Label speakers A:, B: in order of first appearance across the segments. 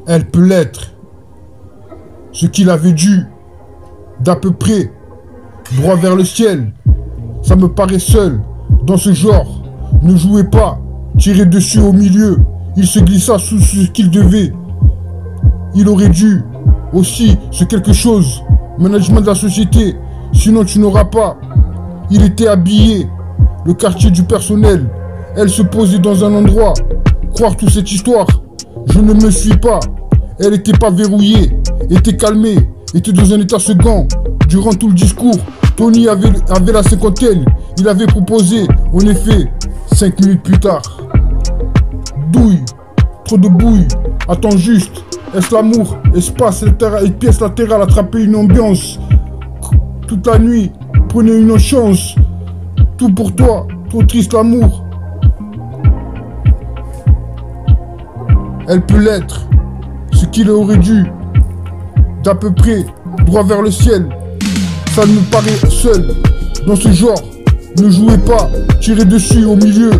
A: Elle peut l'être. Ce qu'il avait dû, d'à peu près, droit vers le ciel. Ça me paraît seul, dans ce genre. Ne jouez pas, tirez dessus au milieu. Il se glissa sous ce qu'il devait. Il aurait dû, aussi, ce quelque chose. Management de la société, sinon tu n'auras pas. Il était habillé, le quartier du personnel. Elle se posait dans un endroit. Croire toute cette histoire, je ne me suis pas. Elle était pas verrouillée, était calmée, était dans un état second. Durant tout le discours, Tony avait la cinquantaine. Il avait proposé, en effet, 5 minutes plus tard. Douille, trop de bouille, attends juste. Est-ce l'amour, espace et pièce latérale, attraper une ambiance. Toute la nuit, prenez une chance. Tout pour toi, trop triste l'amour. Elle peut l'être, ce qu'il aurait dû, d'à peu près, droit vers le ciel. Ça me paraît seul, dans ce genre. Ne jouez pas, tirez dessus au milieu.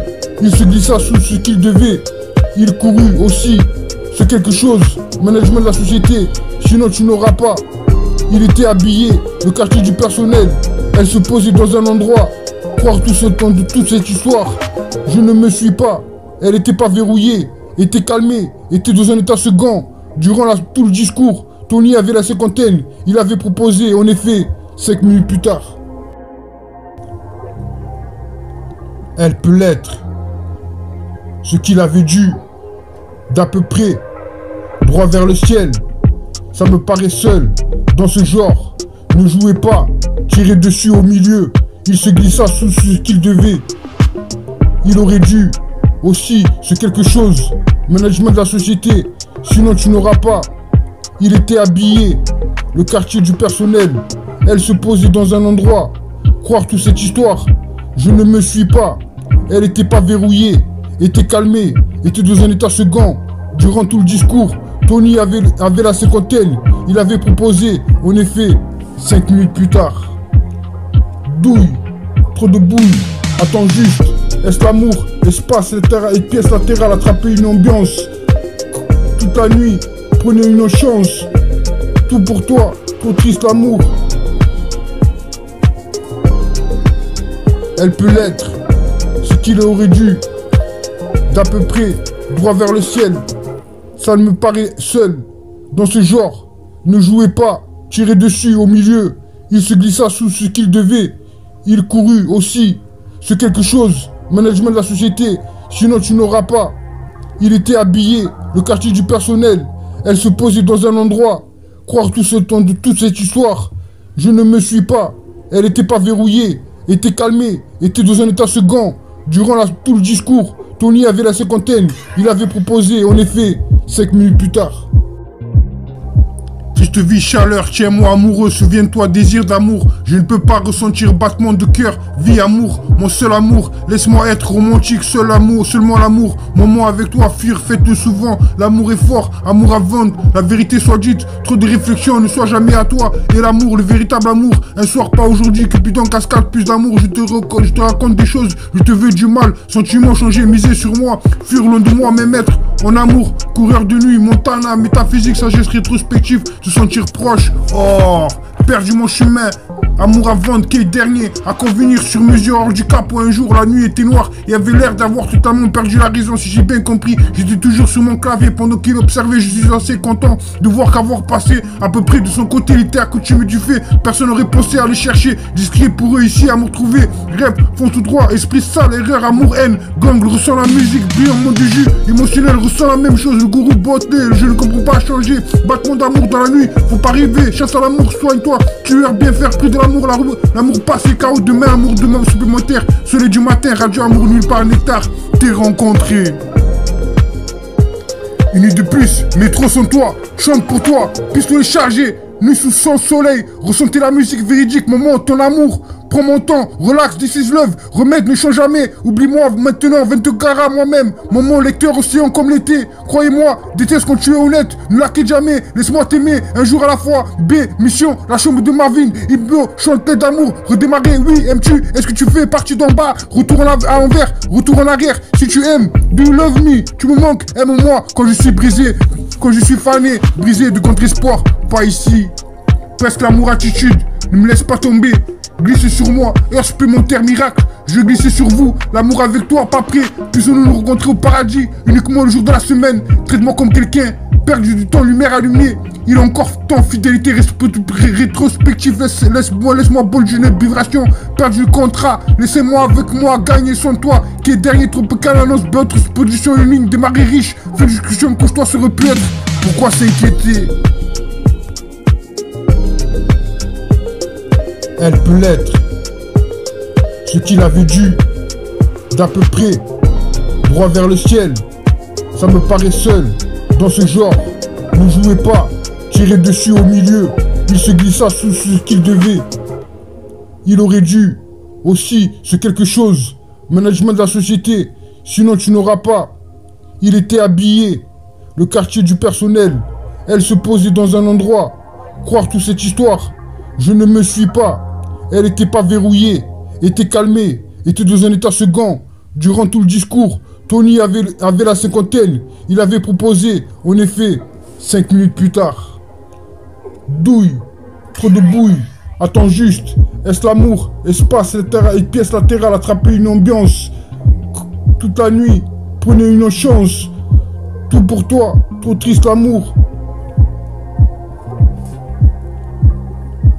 A: Il se glissa sous ce qu'il devait. Il courut aussi, ce quelque chose, management de la société, sinon tu n'auras pas. Il était habillé, le quartier du personnel. Elle se posait dans un endroit. Croire tout ce temps de toute cette histoire, je ne me suis pas. Elle était pas verrouillée, était calmée, était dans un état second. Durant tout le discours, Tony avait la cinquantaine. Il avait proposé, en effet, 5 minutes plus tard. Elle peut l'être. Ce qu'il avait dû, d'à peu près, droit vers le ciel. Ça me paraît seul, dans ce genre. Ne jouez pas, tirez dessus au milieu. Il se glissa sous ce qu'il devait. Il aurait dû, aussi, ce quelque chose. Management de la société, sinon tu n'auras pas. Il était habillé, le quartier du personnel. Elle se posait dans un endroit. Croire toute cette histoire, je ne me suis pas. Elle était pas verrouillée, était calmée, était dans un état second. Durant tout le discours, Tony avait la cinquantaine. Il avait proposé, en effet, 5 minutes plus tard. Douille, trop de bouille, attends juste. Est-ce l'amour, espace et pièce latérale, attraper une ambiance. Toute la nuit, prenez une chance. Tout pour toi, trop triste l'amour. Elle peut l'être, ce qu'il aurait dû, d'à peu près, droit vers le ciel. Ça me paraît seul, dans ce genre. Ne jouez pas, tirez dessus au milieu. Il se glissa sous ce qu'il devait. Il courut aussi, ce quelque chose, management de la société, sinon tu n'auras pas. Il était habillé, le quartier du personnel. Elle se posait dans un endroit. Croire tout ce temps de toute cette histoire, je ne me suis pas. Elle était pas verrouillée, était calmée, était dans un état second. Durant tout le discours, Tony avait la cinquantaine. Il avait proposé, en effet, 5 minutes plus tard. Triste vie, chaleur, tiens-moi amoureux, souviens-toi, désir d'amour. Je ne peux pas ressentir battement de cœur, vie, amour, mon seul amour. Laisse-moi être romantique, seul amour, seulement l'amour. Moment avec toi, fuir, faites-le souvent. L'amour est fort, amour à vendre, la vérité soit dite. Trop de réflexions, ne sois jamais à toi. Et l'amour, le véritable amour, un soir pas aujourd'hui, Cupidon cascade, plus d'amour. Je te raconte des choses, je te veux du mal. Sentiments changés, miser sur moi, fuir loin de moi, mes maîtres. En amour, coureur de nuit, Montana, métaphysique, sagesse rétrospective, se sentir proche, oh, perdu mon chemin, amour à vendre, quel dernier, à convenir sur mesure, handicap, où un jour la nuit était noire, et avait l'air d'avoir totalement perdu la raison, si j'ai bien compris, j'étais toujours sur mon clavier, pendant qu'il observait, je suis assez content de voir qu'avoir passé à peu près de son côté, il était accoutumé du fait, personne n'aurait pensé à le chercher, discret pour eux ici, amour trouvé, rêve, fond tout droit, esprit sale, erreur, amour, haine, gang, ressent la musique, brillant, monde du jus, émotionnel, ressent la même chose, le gourou botté, je ne comprends pas changer, battement d'amour dans la nuit, faut pas rêver, chasse à l'amour, soigne-toi, tueur, bien faire, plus de l'amour, l'amour passé, chaos demain, amour demain supplémentaire, soleil du matin, radio amour nulle part, nectar, t'es rencontré. Une nuit de plus, métro sans toi, chante pour toi, pistolet chargé, nuit sous son soleil, ressentez la musique véridique, moment, ton amour. Prends mon temps, relax, this is love, remède ne change jamais, oublie-moi maintenant, 22 carats moi-même, moment lecteur océan comme l'été, croyez-moi, déteste quand tu es honnête, ne la quitte jamais, laisse-moi t'aimer, un jour à la fois, B, mission, la chambre de Marvin, Ibno, chante d'amour, redémarrer, oui, aimes-tu, est-ce que tu fais partie d'en bas, retour à l'envers, retour en arrière, si tu aimes, do you love me, tu me manques, aime-moi, quand je suis brisé, quand je suis fané, brisé de contre-espoir. Pas ici. Presque l'amour attitude, ne me laisse pas tomber. Glissez sur moi, heure supplémentaire miracle. Je vais glisser sur vous, l'amour avec toi, pas prêt. Puissions-nous nous rencontrer au paradis, uniquement le jour de la semaine. Traite-moi comme quelqu'un, perdu du temps, lumière allumée. Il a encore temps, fidélité rétrospective. Laisse-moi bol d'une vibration. Perdu le contrat, laissez-moi avec moi gagner sans toi. Qui est dernier, tropical annonce, d'autres position une ligne, démarrer riche. Fais discussion, couche-toi sur le être. Pourquoi s'inquiéter? Elle peut l'être. Ce qu'il avait dû, d'à peu près, droit vers le ciel. Ça me paraît seul, dans ce genre. Ne jouez pas, tirez dessus au milieu. Il se glissa sous ce qu'il devait. Il aurait dû, aussi, ce quelque chose. Management de la société, sinon tu n'auras pas. Il était habillé, le quartier du personnel. Elle se posait dans un endroit. Croire toute cette histoire, je ne me suis pas. Elle n'était pas verrouillée, était calmée, était dans un état second. Durant tout le discours, Tony avait la cinquantaine. Il avait proposé, en effet, 5 minutes plus tard. Douille, trop de bouille. Attends juste, est-ce l'amour, espace et pièce latérale, attraper une ambiance. Toute la nuit, prenez une chance. Tout pour toi, trop triste l'amour.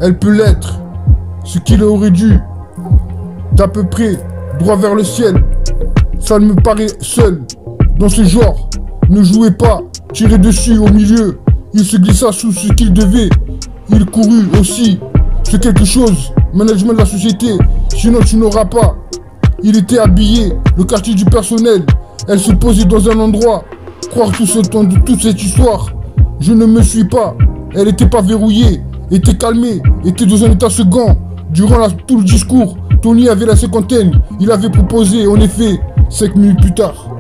A: Elle peut l'être. Ce qu'il aurait dû, d'à peu près, droit vers le ciel. Ça me paraît seul, dans ce genre. Ne jouez pas, tirez dessus au milieu. Il se glissa sous ce qu'il devait. Il courut aussi, ce quelque chose, management de la société, sinon tu n'auras pas. Il était habillé, le quartier du personnel. Elle se posait dans un endroit. Croire tout ce temps de toute cette histoire, je ne me suis pas. Elle n'était pas verrouillée, était calmée, était dans un état second. Durant tout le discours, Tony avait la cinquantaine. Il avait proposé, en effet, 5 minutes plus tard.